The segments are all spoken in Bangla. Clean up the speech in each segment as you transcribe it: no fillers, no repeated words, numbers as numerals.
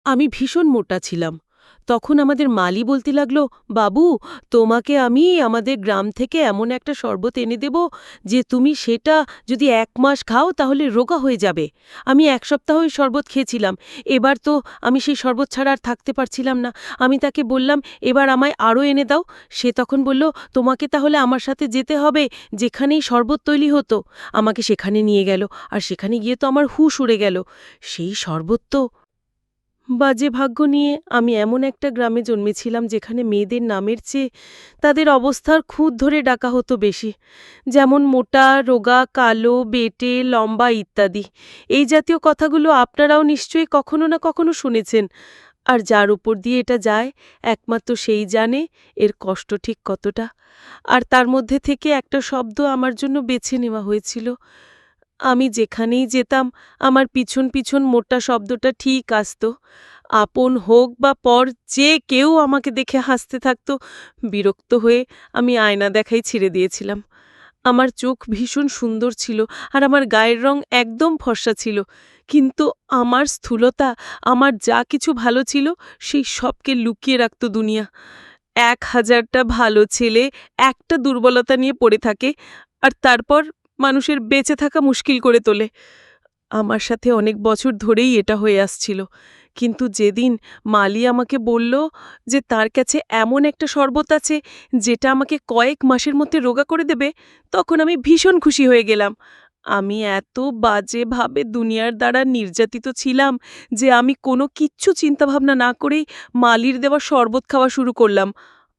আমি ভীষণ মোটা ছিলাম। তখন আমাদের মালি বলতে লাগলো, বাবু, তোমাকে আমি আমাদের গ্রাম থেকে এমন একটা শরবত এনে দেব যে তুমি সেটা যদি ১ মাস খাও তাহলে রোগা হয়ে যাবে। আমি ১ সপ্তাহ ওই শরবত খেয়েছিলাম। এবার তো আমি সেই শরবত ছাড়া আর থাকতে পারছিলাম না। আমি তাকে বললাম, এবার আমায় আরও এনে দাও। সে তখন বলল, তোমাকে তাহলে আমার সাথে যেতে হবে যেখানেই শরবত তৈরি হতো। আমাকে সেখানে নিয়ে গেল। আর সেখানে গিয়ে তো আমার হুঁশ উড়ে গেল। সেই শরবত তো বাজে ভাগ্য নিয়ে আমি এমন একটা গ্রামে জন্মেছিলাম যেখানে মেয়েদের নামের চেয়ে তাদের অবস্থার খুঁত ধরে ডাকা হতো বেশি। যেমন মোটা, রোগা, কালো, বেঁটে, লম্বা ইত্যাদি। এই জাতীয় কথাগুলো আপনারাও নিশ্চয়ই কখনো না কখনো শুনেছেন। আর যার উপর দিয়ে এটা যায় একমাত্র সেই জানে এর কষ্ট ঠিক কতটা। আর তার মধ্যে থেকে একটা শব্দ আমার জন্য বেছে নেওয়া হয়েছিল। আমি যেখানেই যেতাম আমার পিছন পিছন মোটা শব্দটা ঠিক আসত। আপন হোক বা পর, যে কেউ আমাকে দেখে হাসতে থাকত। বিরক্ত হয়ে আমি আয়না দেখাই ছেড়ে দিয়েছিলাম। আমার চোখ ভীষণ সুন্দর ছিল আর আমার গায়ের রং একদম ফর্সা ছিল। কিন্তু আমার স্থূলতা, আমার যা কিছু ভালো ছিল সেই সবকে লুকিয়ে রাখত দুনিয়া। ১,০০০টা ভালো ছেলে একটা দুর্বলতা নিয়ে পড়ে থাকে আর তারপর মানুষের বেঁচে থাকা মুশকিল করে তোলে। আমার সাথে অনেক বছর ধরেই এটা হয়ে আসছিল। কিন্তু যেদিন মালি আমাকে বলল যে তার কাছে এমন একটা শরবত আছে যেটা আমাকে কয়েক মাসের মধ্যে রোগা করে দেবে, তখন আমি ভীষণ খুশি হয়ে গেলাম। আমি এত বাজেভাবে দুনিয়ার দ্বারা নির্যাতিত ছিলাম যে আমি কোনো কিচ্ছু চিন্তাভাবনা না করেই মালির দেওয়া শরবত খাওয়া শুরু করলাম।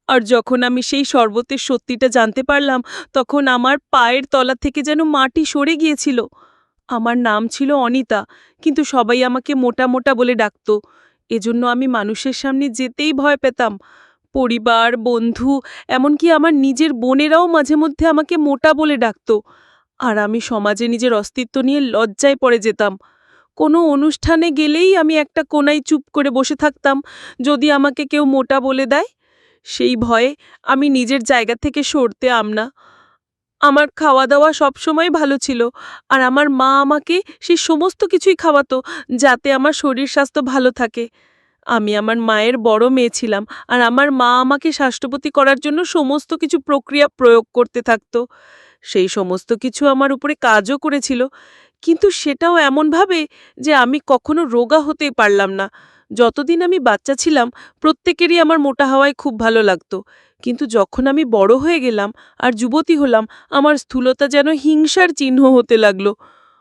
আর যখন আমি সেই শরবতের সত্যিটা জানতে পারলাম, তখন আমার পায়ের তলা থেকে যেন মাটি সরে গিয়েছিল। আমার নাম ছিল অনিতা, কিন্তু সবাই আমাকে মোটা মোটা বলে ডাকত। এজন্য আমি মানুষের সামনে যেতেই ভয় পেতাম। পরিবার, বন্ধু, এমনকি আমার নিজের বোনেরাও মাঝে মধ্যে আমাকে মোটা বলে ডাকত। আর আমি সমাজে নিজের অস্তিত্ব নিয়ে লজ্জায় পড়ে যেতাম। কোনো অনুষ্ঠানে গেলেই আমি একটা কোণায় চুপ করে বসে থাকতাম, যদি আমাকে কেউ মোটা বলে দেয়। সেই ভয়ে আমি নিজের জায়গা থেকে সরতে না। আমার খাওয়া-দাওয়া সবসময় ভালো ছিল। আর আমার মা আমাকে সেই সমস্ত কিছুই খাওয়াতো, যাতে আমার শরীর স্বাস্থ্য ভালো থাকে। আমি আমার মায়ের বড় মেয়ে ছিলাম, আর আমার মা আমাকে স্বাস্থ্যবতী করার জন্য সমস্ত কিছু প্রক্রিয়া প্রয়োগ করতে থাকতো। সেই সমস্ত কিছু আমার উপরে কাজও করেছিল, কিন্তু সেটাও এমনভাবে যে আমি কখনো রোগা হতেই পারলাম না। যতদিন আমি বাচ্চা ছিলাম প্রত্যেকেরই আমার মোটা হওয়ায় খুব ভালো লাগতো। কিন্তু যখন আমি বড় হয়ে গেলাম আর যুবতী হলাম, আমার স্থূলতা যেন হিংসার চিহ্ন হতে লাগলো।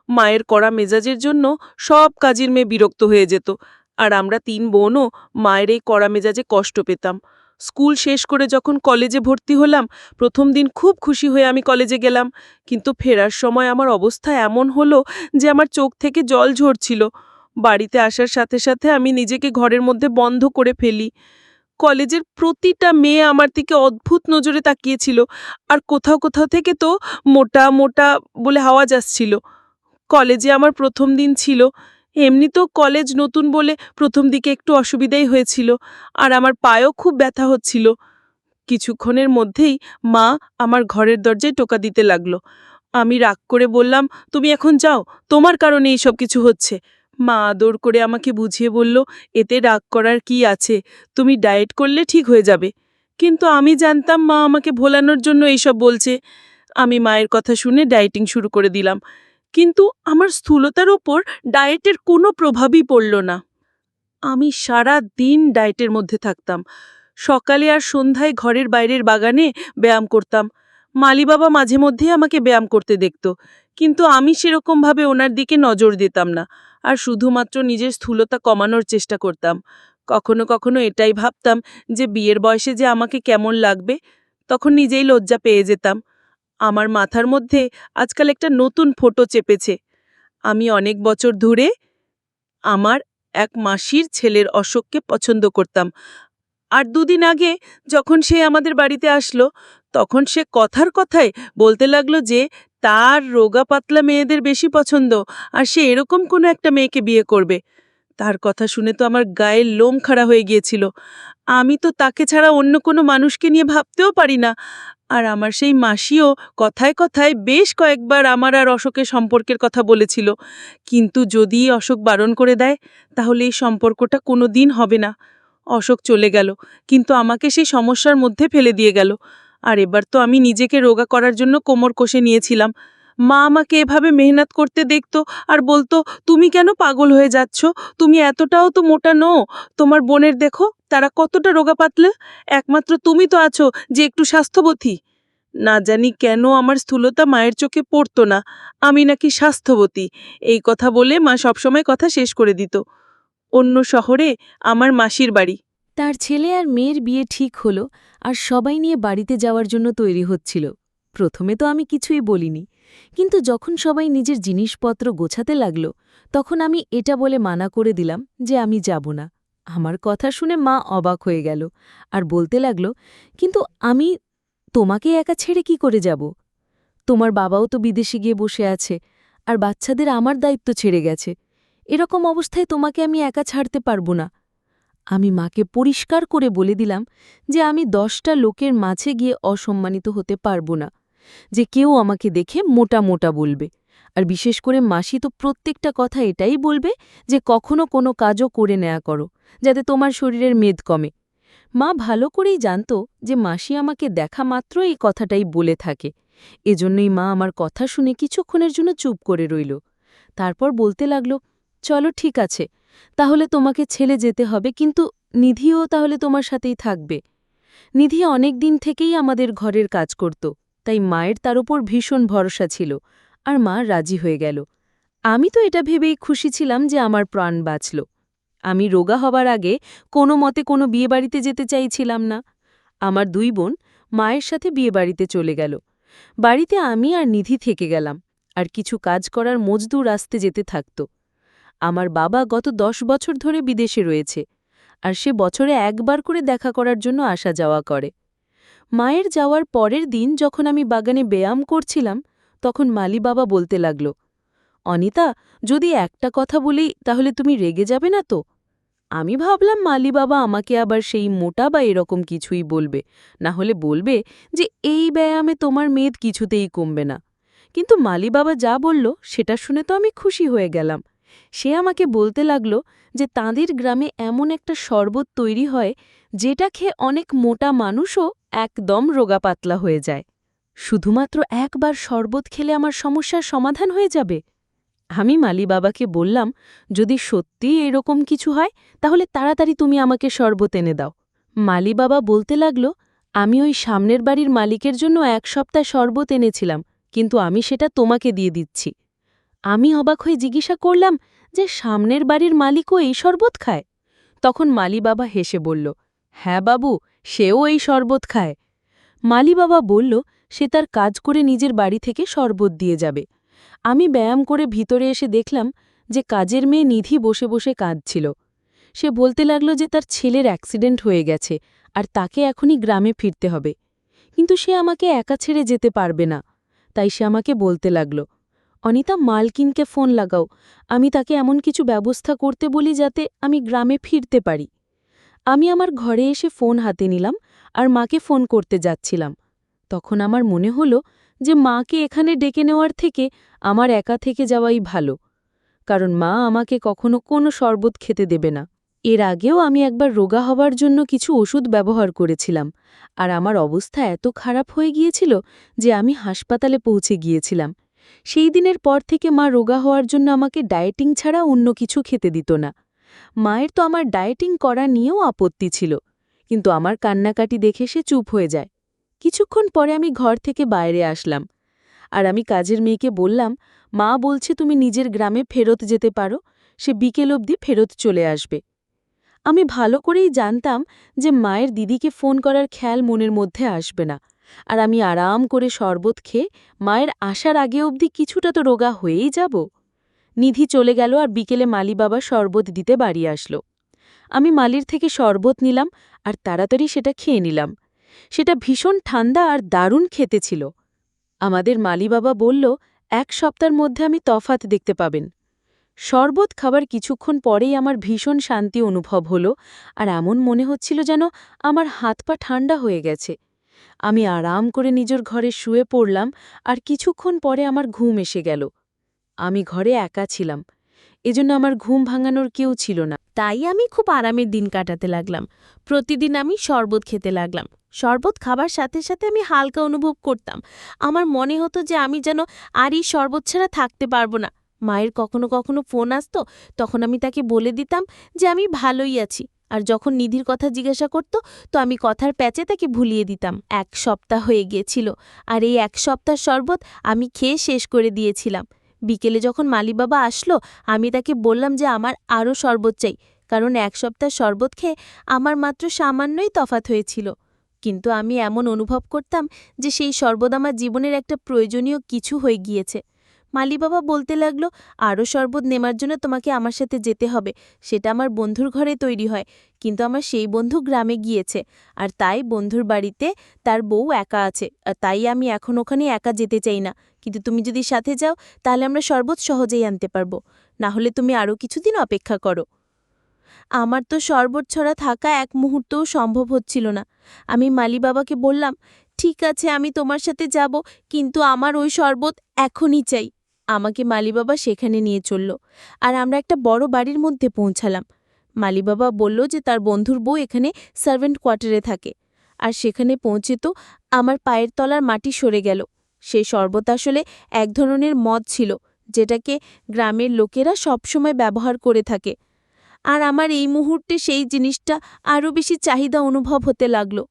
মায়ের কড়া মেজাজের জন্য সব কাজের মেয়ে বিরক্ত হয়ে যেত। আর আমরা ৩ বোনও মায়ের এই কড়া মেজাজে কষ্ট পেতাম। স্কুল শেষ করে যখন কলেজে ভর্তি হলাম, ১ম দিন খুব খুশি হয়ে আমি কলেজে গেলাম। কিন্তু ফেরার সময় আমার অবস্থা এমন হলো যে আমার চোখ থেকে জল ঝরছিল। বাড়িতে আসার সাথে সাথে আমি নিজেকে ঘরের মধ্যে বন্ধ করে ফেলি। কলেজের প্রতিটা মেয়ে আমার দিকে অদ্ভুত নজরে তাকিয়েছিল। আর কোথাও কোথাও থেকে তো মোটা মোটা বলে আওয়াজ আসছিল। কলেজে আমার ১ম দিন ছিল। এমনিতেও কলেজ নতুন বলে ১ম দিকে একটু অসুবিধাই হয়েছিল। আর আমার পায়েও খুব ব্যথা হচ্ছিল। কিছুক্ষণের মধ্যেই মা আমার ঘরের দরজায় টোকা দিতে লাগলো। আমি রাগ করে বললাম, তুমি এখন যাও, তোমার কারণে এইসব কিছু হচ্ছে। মা আদর করে আমাকে বুঝিয়ে বলল, এতে রাগ করার কি আছে, তুমি ডায়েট করলে ঠিক হয়ে যাবে। কিন্তু আমি জানতাম মা আমাকে ভোলানোর জন্য এইসব বলছে। আমি মায়ের কথা শুনে ডায়েটিং শুরু করে দিলাম। কিন্তু আমার স্থূলতার ওপর ডায়েটের কোনো প্রভাবই পড়ল না। আমি সারা দিন ডায়েটের মধ্যে থাকতাম। সকালে আর সন্ধ্যায় ঘরের বাইরের বাগানে ব্যায়াম করতাম। মালি বাবা মাঝে মধ্যেই আমাকে ব্যায়াম করতে দেখত, কিন্তু আমি সেরকমভাবে ওনার দিকে নজর দিতাম না। আর শুধুমাত্র নিজের স্থূলতা কমানোর চেষ্টা করতাম। কখনো কখনো এটাই ভাবতাম যে বিয়ের বয়সে যে আমাকে কেমন লাগবে। তখন নিজেই লজ্জা পেয়ে যেতাম। আমার মাথার মধ্যে আজকাল একটা নতুন ফটো চেপেছে। আমি অনেক বছর ধরে আমার এক মাসির ছেলের অশোককে পছন্দ করতাম। আর ২ দিন আগে যখন সে আমাদের বাড়িতে আসলো, তখন সে কথার কথায় বলতে লাগলো যে তার রোগা পাতলা মেয়েদের বেশি পছন্দ, আর সে এরকম কোনো একটা মেয়েকে বিয়ে করবে। তার কথা শুনে তো আমার গায়ের লোম খাড়া হয়ে গিয়েছিল। আমি তো তাকে ছাড়া অন্য কোনো মানুষকে নিয়ে ভাবতেও পারি না। আর আমার সেই মাসিও কথায় কথায় বেশ কয়েকবার আমার আর অশোকের সম্পর্কের কথা বলেছিল, কিন্তু যদি অশোক বারণ করে দেয় তাহলে এই সম্পর্কটা কোনো দিন হবে না। অশোক চলে গেল, কিন্তু আমাকে সেই সমস্যার মধ্যে ফেলে দিয়ে গেল। আর এবার তো আমি নিজেকে রোগা করার জন্য কোমর কষে নিয়েছিলাম। মা আমাকে এভাবে মেহনত করতে দেখতো আর বলতো, তুমি কেন পাগল হয়ে যাচ্ছ, তুমি এতটাও তো মোটা নও, তোমার বোনের দেখো তারা কতটা রোগা পাতলা, একমাত্র তুমি তো আছো যে একটু স্বাস্থ্যবতী। না জানি কেন আমার স্থূলতা মায়ের চোখে পড়তো না, আমি নাকি স্বাস্থ্যবতী এই কথা বলে মা সবসময় কথা শেষ করে দিত। অন্য শহরে আমার মাসির বাড়ি। তার ছেলে আর মেয়ের বিয়ে ঠিক হলো, আর সবাই নিয়ে বাড়িতে যাওয়ার জন্য তৈরি হচ্ছিল। প্রথমে তো আমি কিছুই বলিনি, কিন্তু যখন সবাই নিজের জিনিসপত্র গোছাতে লাগল, তখন আমি এটা বলে মানা করে দিলাম যে আমি যাব না। আমার কথা শুনে মা অবাক হয়ে গেল আর বলতে লাগল, কিন্তু আমি তোমাকে একা ছেড়ে কি করে যাব? তোমার বাবাও তো বিদেশে গিয়ে বসে আছে, আর বাচ্চাদের আমার দায়িত্ব ছেড়ে গেছে। এরকম অবস্থায় তোমাকে আমি একা ছাড়তে পারব না। আমি মাকে পরিষ্কার করে বলে দিলাম যে আমি 10টা লোকের মাঝে গিয়ে অসম্মানিত হতে পারব না, যে কেউ আমাকে দেখে মোটা মোটা বলবে। আর বিশেষ করে মাসি তো প্রত্যেকটা কথা এটাই বলবে যে কখনো কোনো কাজও করে নেয়া করো, যাতে তোমার শরীরের মেদ কমে। মা ভালো করেই জানত যে মাসি আমাকে দেখা মাত্র এই কথাটাই বলে থাকে। এজন্যই মা আমার কথা শুনে কিছুক্ষণের জন্য চুপ করে রইল। তারপর বলতে লাগল, চলো ঠিক আছে, তাহলে তোমাকে ছেড়ে যেতে হবে, কিন্তু নিধিও তাহলে তোমার সাথেই থাকবে। নিধি অনেক দিন থেকেই আমাদের ঘরের কাজ করত, তাই মায়ের তার উপর ভীষণ ভরসা ছিল, আর মা রাজি হয়ে গেল। আমি তো এটা ভেবেই খুশি ছিলাম যে আমার প্রাণ বাঁচল। আমি রোগা হবার আগে কোনো মতে কোনো বিয়েবাড়িতে যেতে চাইছিলাম না। আমার 2 বোন মায়ের সাথে বিয়েবাড়িতে চলে গেল। বাড়িতে আমি আর নিধি থেকে গেলাম, আর কিছু কাজ করার মজদুর আসতে যেতে থাকত। আমার বাবা গত 10 বছর ধরে বিদেশে রয়েছে, আর সে বছরে একবার করে দেখা করার জন্য আসা যাওয়া করে। মায়ের যাওয়ার পরের দিন যখন আমি বাগানে ব্যায়াম করছিলাম, তখন মালি বাবা বলতে লাগল, অনিতা, যদি একটা কথা বলি তাহলে তুমি রেগে যাবে না তো? আমি ভাবলাম মালি বাবা আমাকে আবার সেই মোটা বা এরকম কিছুই বলবে, না হলে বলবে যে এই ব্যায়ামে তোমার মেদ কিছুতেই কমবে না। কিন্তু মালি বাবা যা বলল সেটা শুনে তো আমি খুশি হয়ে গেলাম। সে আমাকে বলতে লাগল যে তাঁদের গ্রামে এমন একটা শরবত তৈরি হয় যেটা খেয়ে অনেক মোটা মানুষও একদম রোগা পাতলা হয়ে যায়। শুধুমাত্র একবার শরবত খেলে আমার সমস্যার সমাধান হয়ে যাবে। আমি মালি বাবাকে বললাম, যদি সত্যিই এরকম কিছু হয় তাহলে তাড়াতাড়ি তুমি আমাকে শরবত এনে দাও। মালি বাবা বলতে লাগল, আমি ওই সামনের বাড়ির মালিকের জন্য 1 সপ্তাহ শরবত এনেছিলাম, কিন্তু আমি সেটা তোমাকে দিয়ে দিচ্ছি। আমি অবাক হয়ে জিজ্ঞাসা করলাম যে সামনের বাড়ির মালিকও এই শরবত খায়? তখন মালি বাবা হেসে বলল, হ্যাঁ বাবু, সেও এই শরবত খায়। মালি বাবা বলল সে তার কাজ করে নিজের বাড়ি থেকে শরবত দিয়ে যাবে। আমি ব্যায়াম করে ভিতরে এসে দেখলাম যে কাজের মেয়ে নিধি বসে বসে কাঁদছিল। সে বলতে লাগল যে তার ছেলের অ্যাক্সিডেন্ট হয়ে গেছে আর তাকে এখনই গ্রামে ফিরতে হবে, কিন্তু সে আমাকে একা ছেড়ে যেতে পারবে না। তাই সে আমাকে বলতে লাগল, অনিতা, মালকিনকে ফোন লাগাও, আমি তাকে এমন কিছু ব্যবস্থা করতে বলি যাতে আমি গ্রামে ফিরতে পারি। আমি আমার ঘরে এসে ফোন হাতে নিলাম আর মাকে ফোন করতে যাচ্ছিলাম। তখন আমার মনে হলো যে মাকে এখানে ডেকে নেওয়ার থেকে আমার একা থেকে যাওয়াই ভালো, কারণ মা আমাকে কখনো কোনো শরবত খেতে দেবে না। এর আগেও আমি একবার রোগা হবার জন্য কিছু ওষুধ ব্যবহার করেছিলাম, আর আমার অবস্থা এত খারাপ হয়ে গিয়েছিল যে আমি হাসপাতালে পৌঁছে গিয়েছিলাম। সেই দিনের পর থেকে মা রোগা হওয়ার জন্য আমাকে ডায়েটিং ছাড়া অন্য কিছু খেতে দিত না। মায়ের তো আমার ডায়েটিং করা নিয়েও আপত্তি ছিল, কিন্তু আমার কান্নাকাটি দেখে সে চুপ হয়ে যায়। কিছুক্ষণ পরে আমি ঘর থেকে বাইরে আসলাম, আর আমি কাজের মেয়েকে বললাম, মা বলছে তুমি নিজের গ্রামে ফেরত যেতে পারো, সে বিকেল অবধি ফেরত চলে আসবে। আমি ভালো করেই জানতাম যে মায়ের দিদিকে ফোন করার খেয়াল মনের মধ্যে আসবে না, আর আমি আরাম করে শরবত খেয়ে মায়ের আসার আগে অবধি কিছুটা তো রোগা হয়েই যাব। নিধি চলে গেল আর বিকেলে মালি বাবা শরবত দিতে বাড়ি আসলো। আমি মালির থেকে শরবত নিলাম আর তাড়াতাড়ি সেটা খেয়ে নিলাম। সেটা ভীষণ ঠান্ডা আর দারুণ খেতে ছিল। আমাদের মালি বাবা বলল, 1 সপ্তাহের মধ্যে আমি তফাৎ দেখতে পাবেন। শরবত খাবার কিছুক্ষণ পরেই আমার ভীষণ শান্তি অনুভব হলো, আর এমন মনে হচ্ছিল যেন আমার হাত পা ঠান্ডা হয়ে গেছে। আমি আরাম করে নিজের ঘরে শুয়ে পড়লাম আর কিছুক্ষণ পরে আমার ঘুম এসে গেল। আমি ঘরে একা ছিলাম, এজন্য আমার ঘুম ভাঙানোর কেউ ছিল না। তাই আমি খুব আরামের দিন কাটাতে লাগলাম। প্রতিদিন আমি শরবত খেতে লাগলাম। শরবত খাবার সাথে সাথে আমি হালকা অনুভব করতাম। আমার মনে হতো যে আমি যেন আর এই শরবত ছাড়া থাকতে পারবো না। মায়ের কখনো কখনো ফোন আসতো, তখন আমি তাকে বলে দিতাম যে আমি ভালোই আছি। আর যখন নিধির কথা জিজ্ঞাসা করত, তো আমি কথার প্যাচে তাকে ভুলিয়ে দিতাম। 1 সপ্তাহ হয়ে গিয়েছিল, আর এই 1 সপ্তাহ শরবত আমি খেয়ে শেষ করে দিয়েছিলাম। বিকেলে যখন মালি বাবা আসলো, আমি তাকে বললাম যে আমার আরও শরবত চাই, কারণ 1 সপ্তাহ শরবত খেয়ে আমার মাত্র সামান্যই তফাৎ হয়েছিল। কিন্তু আমি এমন অনুভব করতাম যে সেই শরবত আমার জীবনের একটা প্রয়োজনীয় কিছু হয়ে গিয়েছে। মালি বাবা বলতে লাগলো, আরও শরবত নেবার জন্য তোমাকে আমার সাথে যেতে হবে। সেটা আমার বন্ধুর ঘরে তৈরি হয়, কিন্তু আমার সেই বন্ধু গ্রামে গিয়েছে, আর তাই বন্ধুর বাড়িতে তার বউ একা আছে, আর তাই আমি এখন ওখানে একা যেতে চাই না। কিন্তু তুমি যদি সাথে যাও, তাহলে আমরা শরবত সহজেই আনতে পারবো। না হলে তুমি আরও কিছুদিন অপেক্ষা করো। আমার তো শরবত ছড়া থাকা এক মুহূর্তও সম্ভব হচ্ছিল না। আমি মালি বাবাকে বললাম, ঠিক আছে আমি তোমার সাথে যাব, কিন্তু আমার ওই শরবত এখনই চাই। আমাকে মালি বাবা সেখানে নিয়ে চলল, আর আমরা একটা বড় বাড়ির মধ্যে পৌঁছালাম। মালি বাবা বলল যে তার বন্ধুর বউ এখানে সার্ভেন্ট কোয়ার্টারে থাকে। আর সেখানে পৌঁছে তো আমার পায়ের তলার মাটি সরে গেল। সেই শরবত আসলে এক ধরনের মদ ছিল, যেটাকে গ্রামের লোকেরা সবসময় ব্যবহার করে থাকে। আর আমার এই মুহূর্তে সেই জিনিসটা আরও বেশি চাহিদা অনুভব হতে লাগলো।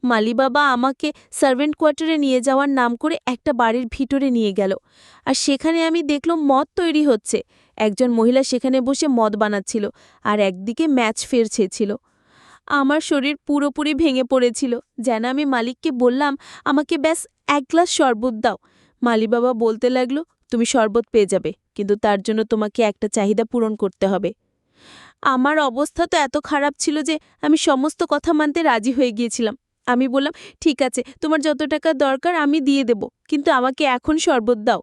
মালি বাবা আমাকে সার্ভেন্ট কোয়ার্টারে নিয়ে যাওয়ার নাম করে একটা বাড়ির ভিতরে নিয়ে গেল, আর সেখানে আমি দেখলাম মদ তৈরি হচ্ছে। একজন মহিলা সেখানে বসে মদ বানাচ্ছিল, আর একদিকে ম্যাচ ফেরছেছিল। আমার শরীর পুরোপুরি ভেঙে পড়েছিল, যেন আমি মালিককে বললাম, আমাকে ব্যাস 1 গ্লাস শরবত দাও। মালি বাবা বলতে লাগলো, তুমি শরবত পেয়ে যাবে, কিন্তু তার জন্য তোমাকে একটা চাহিদা পূরণ করতে হবে। আমার অবস্থা তো এত খারাপ ছিল যে আমি সমস্ত কথা মানতে রাজি হয়ে গিয়েছিলাম। আমি বললাম, ঠিক আছে, তোমার যত টাকা দরকার আমি দিয়ে দেব, কিন্তু আমাকে এখন শরবত দাও।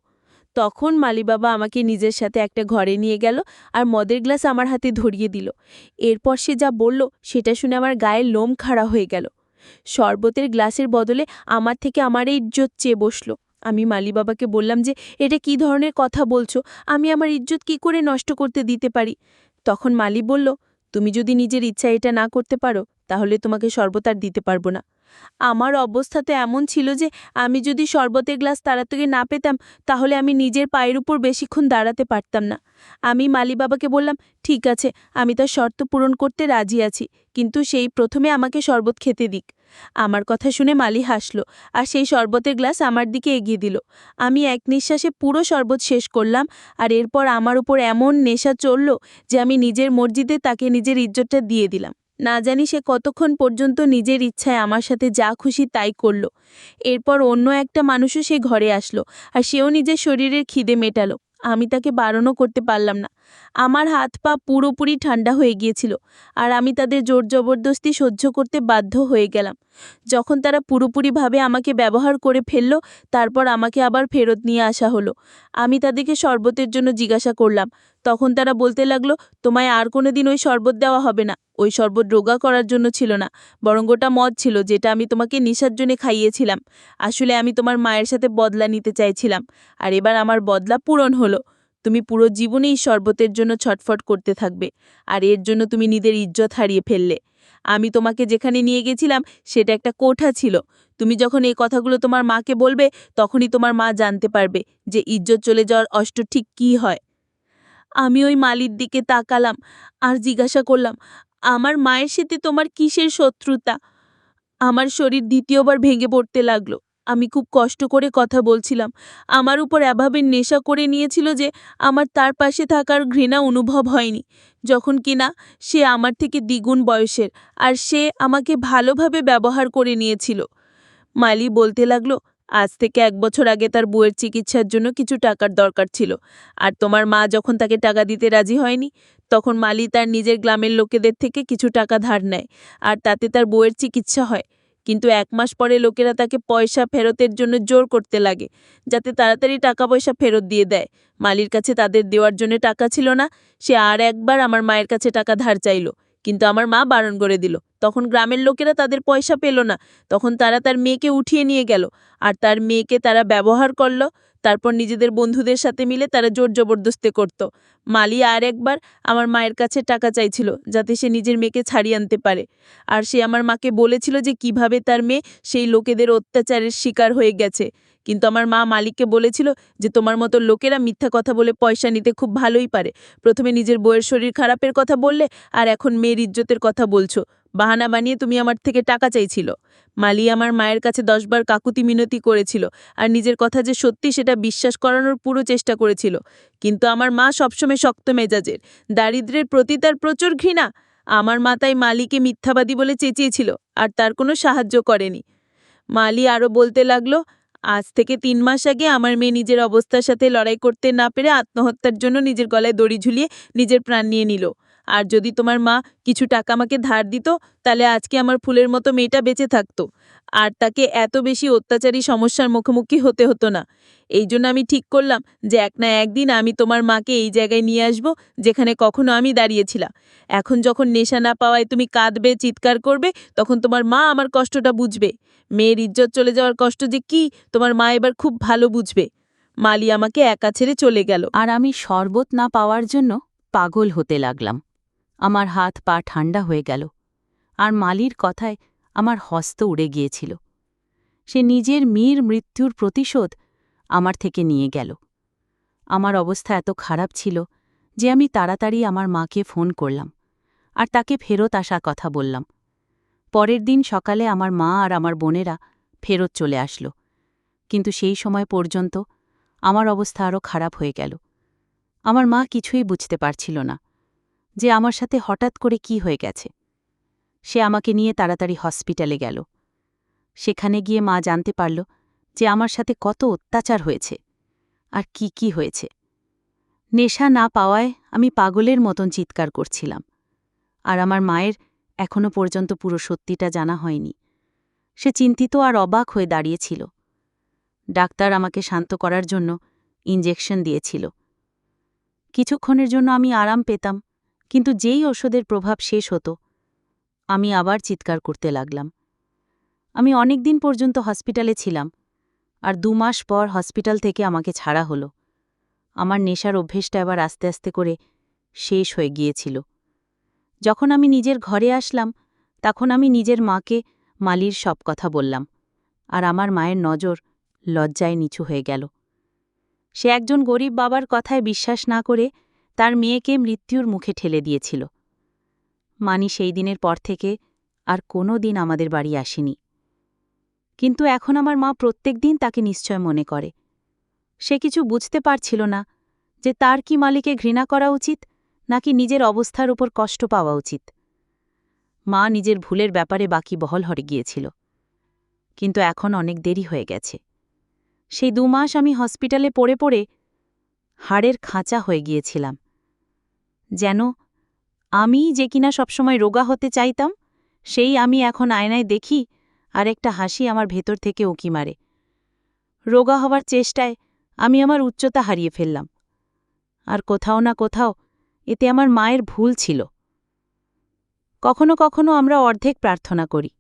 তখন মালি বাবা আমাকে নিজের সাথে একটা ঘরে নিয়ে গেল, আর মদের গ্লাস আমার হাতে ধরিয়ে দিল। এরপর সে যা বলল সেটা শুনে আমার গায়ের লোম খাড়া হয়ে গেল। শরবতের গ্লাসের বদলে আমার থেকে আমার এই ইজ্জত চেয়ে বসল। আমি মালি বাবাকে বললাম যে, এটা কি ধরনের কথা বলছো? আমি আমার ইজ্জত কি করে নষ্ট করতে দিতে পারি? তখন মালি বলল, তুমি যদি নিজের ইচ্ছা এটা না করতে পারো, তাহলে তোমাকে শরবত আর দিতে পারবো না। আমার অবস্থা তো এমন ছিল যে আমি যদি শরবতের গ্লাস তাড়াতাড়ি না পেতাম, তাহলে আমি নিজের পায়ের উপর বেশিক্ষণ দাঁড়াতে পারতাম না। আমি মালি বাবাকে বললাম, ঠিক আছে, আমি তার শর্ত পূরণ করতে রাজি আছি, কিন্তু সেই প্রথমে আমাকে শরবত খেতে দিক। আমার কথা শুনে মালি হাসল, আর সেই শরবতের গ্লাস আমার দিকে এগিয়ে দিল। আমি এক নিঃশ্বাসে পুরো শরবত শেষ করলাম, আর এরপর আমার উপর এমন নেশা চলল যে আমি নিজের মর্জিতে তাকে নিজের ইজ্জতটা দিয়ে দিলাম। না জানি সে কতক্ষণ পর্যন্ত নিজের ইচ্ছায় আমার সাথে যা খুশি তাই করল। এরপর অন্য একটা মানুষও সে ঘরে আসলো, আর সেও নিজের শরীরের খিদে মেটালো। আমি তাকে বারণও করতে পারলাম না। আমার হাত পা পুরোপুরি ঠান্ডা হয়ে গিয়েছিল, আর আমি তাদের জোর জবরদস্তি সহ্য করতে বাধ্য হয়ে গেলাম। যখন তারা পুরোপুরিভাবে আমাকে ব্যবহার করে ফেলল, তারপর আমাকে আবার ফেরত নিয়ে আসা হলো। আমি তাদেরকে শরবতের জন্য জিজ্ঞাসা করলাম। তখন তারা বলতে লাগলো, তোমায় আর কোনোদিন ওই শরবত দেওয়া হবে না। ওই শরবত রোগা করার জন্য ছিল না, বরং ওটা মদ ছিল, যেটা আমি তোমাকে নেশার জন্য খাইয়েছিলাম। আসলে আমি তোমার মায়ের সাথে বদলা নিতে চাইছিলাম, আর এবার আমার বদলা পূরণ হলো। তুমি পুরো জীবনেই শরবতের জন্য ছটফট করতে থাকবে, আর এর জন্য তুমি নিজের ইজ্জত হারিয়ে ফেললে। আমি তোমাকে যেখানে নিয়ে গেছিলাম সেটা একটা কোঠা ছিল। তুমি যখন এই কথাগুলো তোমার মাকে বলবে, তখনই তোমার মা জানতে পারবে যে ইজ্জত চলে যাওয়ার অষ্ট ঠিক কী হয়। আমি ওই মালির দিকে তাকালাম আর জিজ্ঞাসা করলাম, আমার মায়ের সাথে তোমার কিসের শত্রুতা? আমার শরীর দ্বিতীয়বার ভেঙে পড়তে লাগলো। আমি খুব কষ্ট করে কথা বলছিলাম। আমার উপর এভাবে নেশা করে নিয়েছিল যে আমার তার পাশে থাকার ঘৃণা অনুভব হয়নি, যখন কিনা সে আমার থেকে দ্বিগুণ বয়সের, আর সে আমাকে ভালোভাবে ব্যবহার করে নিয়েছিল। মালি বলতে লাগলো, আজ থেকে 1 বছর আগে তার বউয়ের চিকিৎসার জন্য কিছু টাকার দরকার ছিল, আর তোমার মা যখন তাকে টাকা দিতে রাজি হয়নি, তখন মালি তার নিজের গ্রামের লোকেদের থেকে কিছু টাকা ধার নেয়, আর তাতে তার বউয়ের চিকিৎসা হয়। কিন্তু 1 মাস পরে লোকেরা তাকে পয়সা ফেরতের জন্য জোর করতে লাগে, যাতে তাড়াতাড়ি টাকা পয়সা ফেরত দিয়ে দেয়। মালির কাছে তাদের দেওয়ার জন্য টাকা ছিল না। সে আর একবার আমার মায়ের কাছে টাকা ধার চাইল, কিন্তু আমার মা বারণ করে দিল তখন গ্রামের লোকেরা তাদের পয়সা পেল না, তখন তারা তার মেয়েকে উঠিয়ে নিয়ে গেল, আর তার মেয়েকে তারা ব্যবহার করল। তারপর নিজেদের বন্ধুদের সাথে মিলে তারা জোর জবরদস্তি করত। মালি আর একবার আমার মায়ের কাছে টাকা চাইছিল যাতে সে নিজের মেয়েকে ছাড়িয়ে আনতে পারে। আর সে আমার মাকে বলেছিল যে কিভাবে তার মেয়ে সেই লোকেদের অত্যাচারের শিকার হয়ে গেছে। কিন্তু আমার মা মালিককে বলেছিল যে তোমার মতো লোকেরা মিথ্যা কথা বলে পয়সা নিতে খুব ভালোই পারে। প্রথমে নিজের বউয়ের শরীর খারাপের কথা বললে, আর এখন মেয়ের ইজ্জতের কথা বলছো। বাহানা বানিয়ে তুমি আমার থেকে টাকা চাইছিল। মালি আমার মায়ের কাছে 10 বার কাকুতি মিনতি করেছিল, আর নিজের কথা যে সত্যি সেটা বিশ্বাস করানোর পুরো চেষ্টা করেছিল। কিন্তু আমার মা সবসময় শক্ত মেজাজের, দারিদ্র্যের প্রতি তার প্রচুর ঘৃণা। আমার মা তাই মালিকে মিথ্যাবাদী বলে চেঁচিয়েছিল, আর তার কোনো সাহায্য করেনি। মালি আরও বলতে লাগলো, আজ থেকে 3 মাস আগে আমার মেয়ে নিজের অবস্থার সাথে লড়াই করতে না পেরে আত্মহত্যার জন্য নিজের গলায় দড়ি ঝুলিয়ে নিজের প্রাণ নিয়ে নিল। আর যদি তোমার মা কিছু টাকা আমাকে ধার দিত, তাহলে আজকে আমার ফুলের মতো মেয়েটা বেঁচে থাকতো, আর তাকে এত বেশি অত্যাচারী সমস্যার মুখোমুখি হতে হতো না। এই জন্য আমি ঠিক করলাম যে এক না একদিন আমি তোমার মাকে এই জায়গায় নিয়ে আসব যেখানে কখনো আমি দাঁড়িয়েছিলাম। এখন যখন নেশা না পাওয়ায় তুমি কাঁদবে, চিৎকার করবে, তখন তোমার মা আমার কষ্টটা বুঝবে। মেয়ের ইজ্জত চলে যাওয়ার কষ্ট যে কি তোমার মা এবার খুব ভালো বুঝবে। মালি আমাকে একা ছেড়ে চলে গেল। আর আমি শরবত না পাওয়ার জন্য পাগল হতে লাগলাম। আমার হাত পা ঠান্ডা হয়ে গেল, আর মালির কথায় আমার হস্ত উড়ে গিয়েছিল। সে নিজের মেয়ের মৃত্যুর প্রতিশোধ আমার থেকে নিয়ে গেল। আমার অবস্থা এত খারাপ ছিল যে আমি তাড়াতাড়ি আমার মাকে ফোন করলাম, আর তাকে ফেরত আসার কথা বললাম। পরের দিন সকালে আমার মা আর আমার বোনেরা ফেরত চলে আসলো, কিন্তু সেই সময় পর্যন্ত আমার অবস্থা আরও খারাপ হয়ে গেল। আমার মা কিছুই বুঝতে পারছিল না যে আমার সাথে হঠাৎ করে কি হয়ে গেছে। সে আমাকে নিয়ে তাড়াতাড়ি হসপিটালে গেল। সেখানে গিয়ে মা জানতে পারল যে আমার সাথে কত অত্যাচার হয়েছে আর কি হয়েছে। নেশা না পাওয়ায় আমি পাগলের মতন চিৎকার করছিলাম, আর আমার মায়ের এখনো পর্যন্ত পুরো সত্যিটা জানা হয়নি। সে চিন্তিত আর অবাক হয়ে দাঁড়িয়েছিল। ডাক্তার আমাকে শান্ত করার জন্য ইনজেকশন দিয়েছিল। কিছুক্ষণের জন্য আমি আরাম পেতাম, কিন্তু যেই ওষুধের প্রভাব শেষ হতো আমি আবার চিৎকার করতে লাগলাম। আমি অনেক দিন পর্যন্ত হসপিটালে ছিলাম, আর 2 মাস পর হসপিটাল থেকে আমাকে ছাড়া হলো। আমার নেশার অভ্যেসটা এবার আস্তে আস্তে করে শেষ হয়ে গিয়েছিল। যখন আমি নিজের ঘরে আসলাম, তখন আমি নিজের মাকে মালির সব কথা বললাম, আর আমার মায়ের নজর লজ্জায় নিচু হয়ে গেল। সে একজন গরিব বাবার কথায় বিশ্বাস না করে তার মেয়েকে মৃত্যুর মুখে ঠেলে দিয়েছিল। মানি সেই দিনের পর থেকে আর কোনো দিন আমাদের বাড়ি আসেনি। কিন্তু এখন আমার মা প্রত্যেক দিন তাকে নিশ্চয় মনে করে। সে কিছু বুঝতে পারছিল না যে তার কি মালিকে ঘৃণা করা উচিত নাকি নিজের অবস্থার উপর কষ্ট পাওয়া উচিত। মা নিজের ভুলের ব্যাপারে বাকি বহল হয়ে গিয়েছিল, কিন্তু এখন অনেক দেরি হয়ে গেছে। সেই 2 মাস আমি হসপিটালে পড়ে পড়ে হাড়ের খাঁচা হয়ে গিয়েছিলাম। যেন আমি যে কিনা সবসময় রোগা হতে চাইতাম, সেই আমি এখন আয়নায় দেখি আর একটা হাসি আমার ভেতর থেকে উঁকি মারে। রোগা হওয়ার চেষ্টায় আমি আমার উচ্চতা হারিয়ে ফেললাম, আর কোথাও না কোথাও এতে আমার মায়ের ভুল ছিল। কখনো কখনো আমরা অর্ধেক প্রার্থনা করি,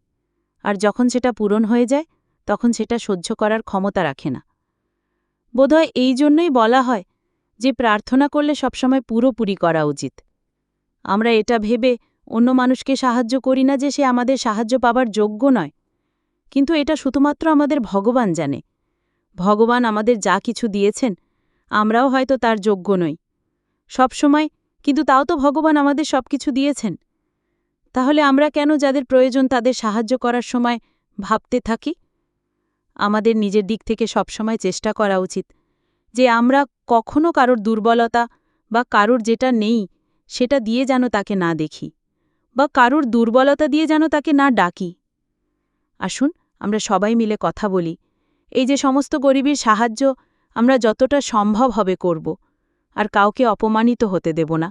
আর যখন সেটা পূরণ হয়ে যায় তখন সেটা সহ্য করার ক্ষমতা রাখে না। বোধহয় এই জন্যই বলা হয় যে প্রার্থনা করলে সবসময় পুরোপুরি করা উচিত। আমরা এটা ভেবে অন্য মানুষকে সাহায্য করি না যে সে আমাদের সাহায্য পাবার যোগ্য নয়, কিন্তু এটা শুধুমাত্র আমাদের ভগবান জানে। ভগবান আমাদের যা কিছু দিয়েছেন আমরাও হয়তো তার যোগ্য নই সবসময়, কিন্তু তাও তো ভগবান আমাদের সব কিছু দিয়েছেন। তাহলে আমরা কেন যাদের প্রয়োজন তাদের সাহায্য করার সময় ভাবতে থাকি? আমাদের নিজের দিক থেকে সবসময় চেষ্টা করা উচিত যে আমরা কখনো কারোর দুর্বলতা বা কারোর যেটা নেই সেটা দিয়ে যেন তাকে না দেখি, বা কারোর দুর্বলতা দিয়ে যেন তাকে না ডাকি। আসুন আমরা সবাই মিলে কথা বলি, এই যে সমস্ত গরিবের সাহায্য আমরা যতটা সম্ভব হবে করব, আর কাউকে অপমানিত হতে দেব না।